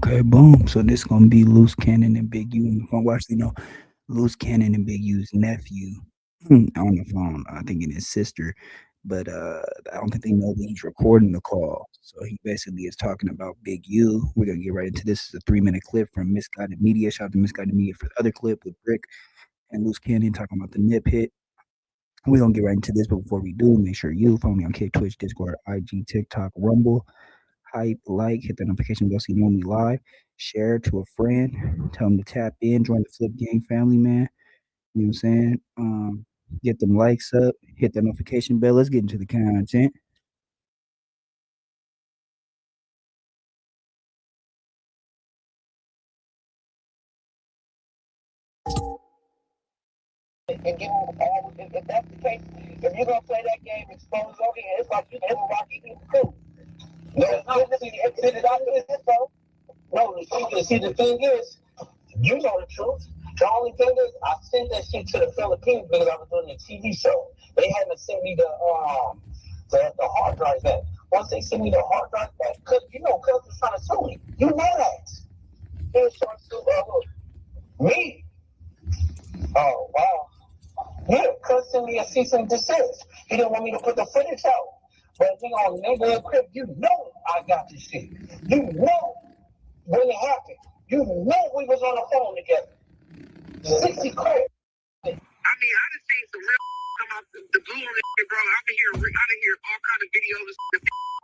Okay, boom. So this gonna be Loose Cannon and Big U. Well, actually, no, Loose Cannon and Big U's nephew on the phone. I think and his sister, but I don't think they know that he's recording the call. So he basically is talking about Big U. We're gonna get right into this. It's a 3 minute clip from Misguided Media. Shout out to Misguided Media for the other clip with Brick and Loose Cannon talking about the nip hit. We're gonna get right into this, but before we do, make sure you follow me on K, Twitch, Discord, IG, TikTok, Rumble. Hype, like, hit the notification bell so you know when we live. Share to a friend. Tell them to tap in. Join the Flip Gang family, man. You know what I'm saying? Get them likes up. Hit the notification bell. Let's get into the content. And give them all, if that's the case, if you're gonna play that game exposed over here, it's like you never rocky people cool. See, the thing is, you know the truth. The only thing is, I sent that shit to the Philippines because I was doing a TV show. They hadn't sent me the hard drive back. Once they sent me the hard drive back, cause was trying to sue me. You know that. He was trying to sue me. Oh wow. Yeah, cuz sent me a cease and desist. He didn't want me to put the footage out. But nigga, Crip, you know I got this shit. You know when it happened. You know we was on the phone together. 60 Crip. I mean, I done seen some real come out the blue on this shit, bro. I done hear all kind of videos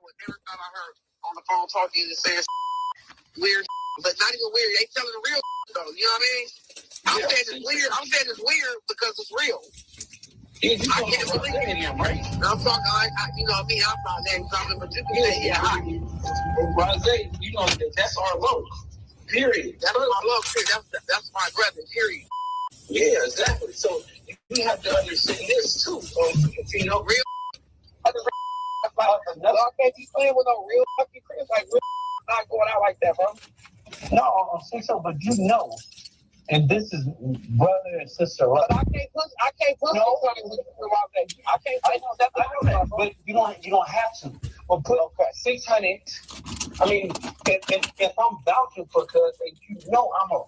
with everything I heard on the phone talking and saying weird, but not even weird. They telling the real though. You know what I mean? I'm saying it's weird. I'm saying it's weird because it's real. I can't believe it, right? I'm talking like, you know what I mean? I'm not saying something, but you can say, well, I say, that's our love. Period. That's our love, period. That's my brother, period. Yeah, exactly. So we have to understand this too. So, real. I can't be playing with no real fucking Chris. Like, real not going out like that, bro. No, I say so, but you know. And this is brother and sister, right? But I can't put no. I can't. I know that. But you don't have to. But put 600. I mean, if I'm vouching for Cuz, you know I'm a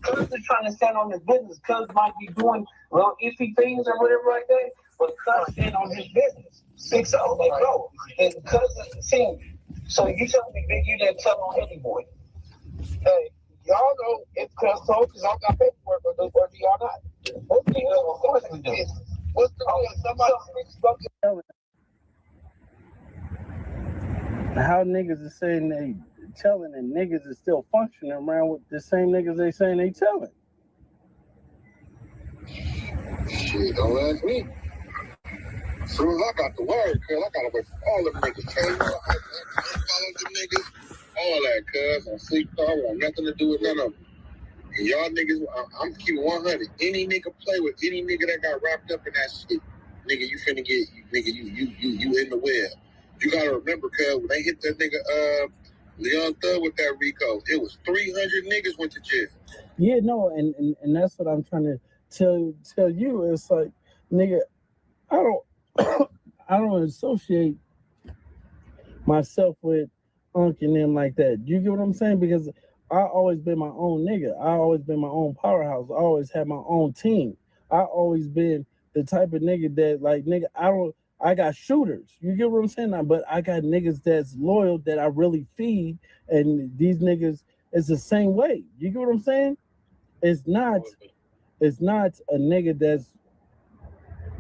Cuz is trying to stand on his business. Cuz might be doing little iffy things or whatever like that, but Cuz stand on his business. 6-0, like bro. And Cuz is seeing. So you tell me, Big, you didn't tell on any boy. Hey. Y'all know it's Cuz told because y'all got paperwork, or do y'all not? What's the deal? Of course we do. What's the deal? Somebody how niggas is saying they telling and niggas is still functioning around with the same niggas they saying they telling. Shit, don't ask me. As soon as I got the word, cuz I gotta wait for all them niggas. I unfollowed them niggas, all that, cuz. On sleep, I want nothing to do with none of them. And y'all niggas, I'm keeping 100. Any nigga play with any nigga that got wrapped up in that shit, nigga, you finna get, you in the web. You gotta remember, cuz, when they hit that nigga, Leon Thug with that Rico, it was 300 niggas went to jail. Yeah, no, and that's what I'm trying to tell you. It's like, nigga, I don't associate myself with Unc and them like that. You get what I'm saying? Because I always been my own nigga. I always been my own powerhouse. I always had my own team. I always been the type of nigga that, like, nigga, I got shooters. You get what I'm saying? But I got niggas that's loyal that I really feed, and these niggas is the same way. You get what I'm saying? It's not a nigga that's,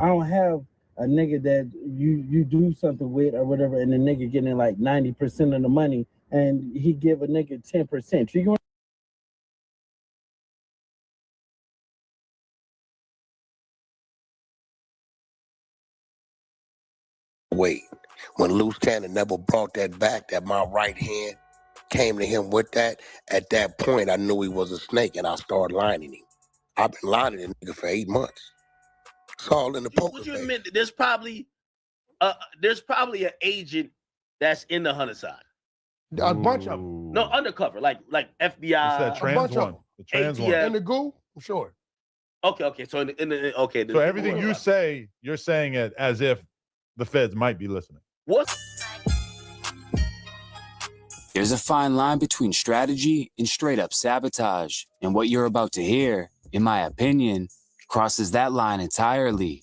I don't have a nigga that you do something with or whatever, and the nigga getting like 90% of the money, and he give a nigga 10%. You going? Wait, when Loose Cannon never brought that back, that my right hand came to him with that, at that point I knew he was a snake and I started lining him. I've been lining the nigga for 8 months. It's all in the poker Would you face. admit that there's probably an agent that's in the Hunter side? A bunch of them. No, undercover, like FBI. It's that trans one. The trans one. ATF. In the goo? I'm sure. Okay. So okay. So everything you say, you're saying it as if the feds might be listening. What? There's a fine line between strategy and straight up sabotage, and what you're about to hear, in my opinion, crosses that line entirely.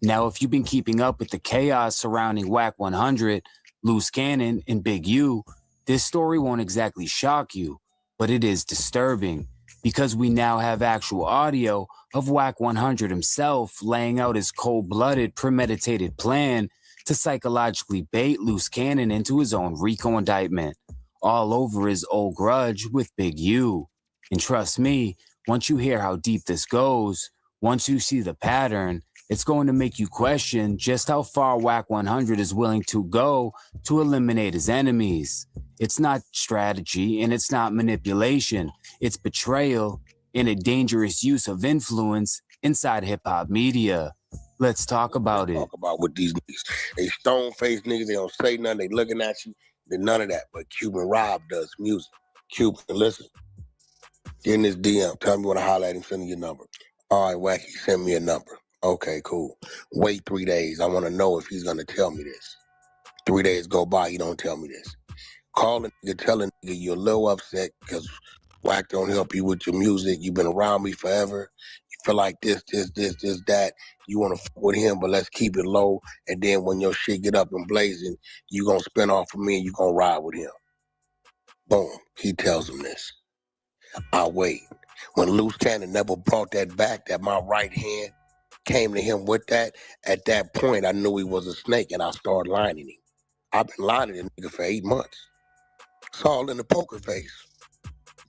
Now, if you've been keeping up with the chaos surrounding Whack 100, Loose Cannon, and Big U, this story won't exactly shock you, but it is disturbing, because we now have actual audio of Whack 100 himself laying out his cold-blooded, premeditated plan to psychologically bait Loose Cannon into his own RICO indictment, all over his old grudge with Big U. And trust me, once you hear how deep this goes, once you see the pattern, it's going to make you question just how far Whack 100 is willing to go to eliminate his enemies. It's not strategy and it's not manipulation. It's betrayal and a dangerous use of influence inside hip-hop media. Let's talk about it. Talk about what these niggas. They stone-faced niggas, they don't say nothing, they looking at you. Then none of that. But Cuban Rob does music. Cuban, listen. Get in this DM. Tell me you want to holler at him, send me your number. All right, Wacky, send me a number. Okay, cool. Wait 3 days. I want to know if he's going to tell me this. 3 days go by, he don't tell me this. Call the nigga, tell the nigga you're a little upset because Wack don't help you with your music. You've been around me forever. You feel like this, that. You want to fuck with him, but let's keep it low. And then when your shit get up and blazing, you going to spin off of me and you going to ride with him. Boom. He tells him this. I wait. When Loose Cannon never brought that back, that my right hand came to him with that, at that point I knew he was a snake and I started lining him. I've been lining the nigga for 8 months. It's all in the poker face.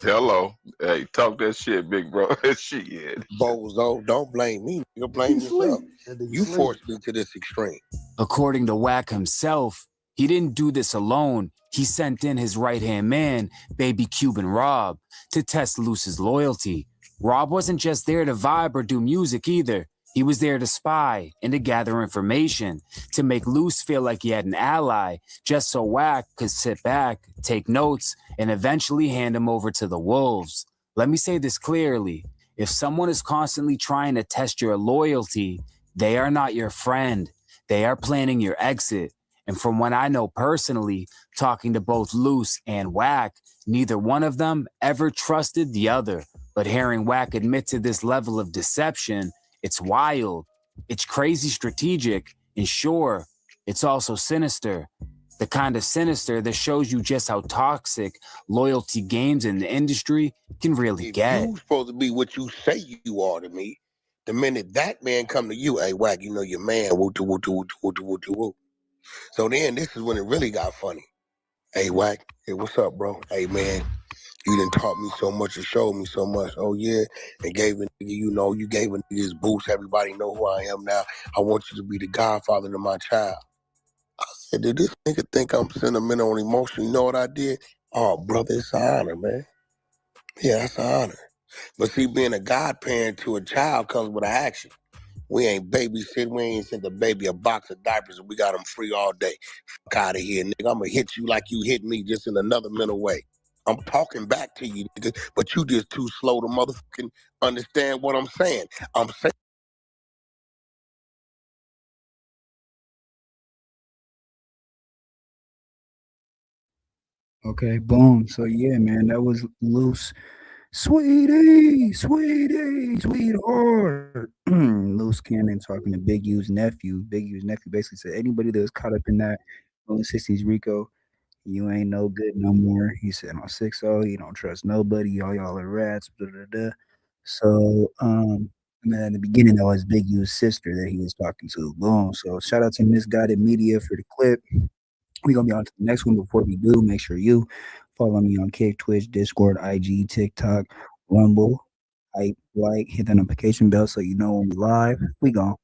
Hello. Hey, talk that shit, big bro. Shit. Bozo, don't blame me. You blame yourself. You forced me to this extreme. According to Whack himself, he didn't do this alone. He sent in his right-hand man, Baby Cuban Rob, to test Luce's loyalty. Rob wasn't just there to vibe or do music either. He was there to spy and to gather information, to make Luce feel like he had an ally, just so Whack could sit back, take notes, and eventually hand him over to the wolves. Let me say this clearly. If someone is constantly trying to test your loyalty, they are not your friend. They are planning your exit. And from what I know personally, talking to both Luce and Whack, neither one of them ever trusted the other. But hearing Whack admit to this level of deception, it's wild, it's crazy strategic, and sure, it's also sinister. The kind of sinister that shows you just how toxic loyalty games in the industry can really get. If you're supposed to be what you say you are to me, the minute that man come to you, hey, Whack, you know your man, woo. So then this is when it really got funny. Hey, Whack, hey, what's up, bro? Hey, man, you done taught me so much and showed me so much. Oh, yeah, and gave a nigga, you gave a nigga his boost. Everybody know who I am now. I want you to be the godfather to my child. I said, did this nigga think I'm sentimental and emotional? You know what I did? Oh, brother, it's an honor, man. Yeah, that's an honor. But see, being a godparent to a child comes with an action. We ain't babysitting. We ain't sent the baby a box of diapers and we got them free all day. Fuck out of here, nigga. I'm going to hit you like you hit me, just in another mental way. I'm talking back to you, nigga, but you just too slow to motherfucking understand what I'm saying. I'm saying. Okay, boom. So yeah, man, that was Loose. Sweetie, sweetheart. Loose Cannon talking to Big U's nephew. Big U's nephew basically said anybody that was caught up in that early 60s Rico, you ain't no good no more. He said on 6-0, you don't trust nobody, all y'all are rats. Blah, blah, blah. So and then in the beginning that was Big U's sister that he was talking to. Boom. So shout out to Misguided Media for the clip. We're gonna be on to the next one. Before we do, make sure you follow me on Kick, Twitch, Discord, IG, TikTok, Rumble. Like, hit the notification bell so you know when we live. We gone.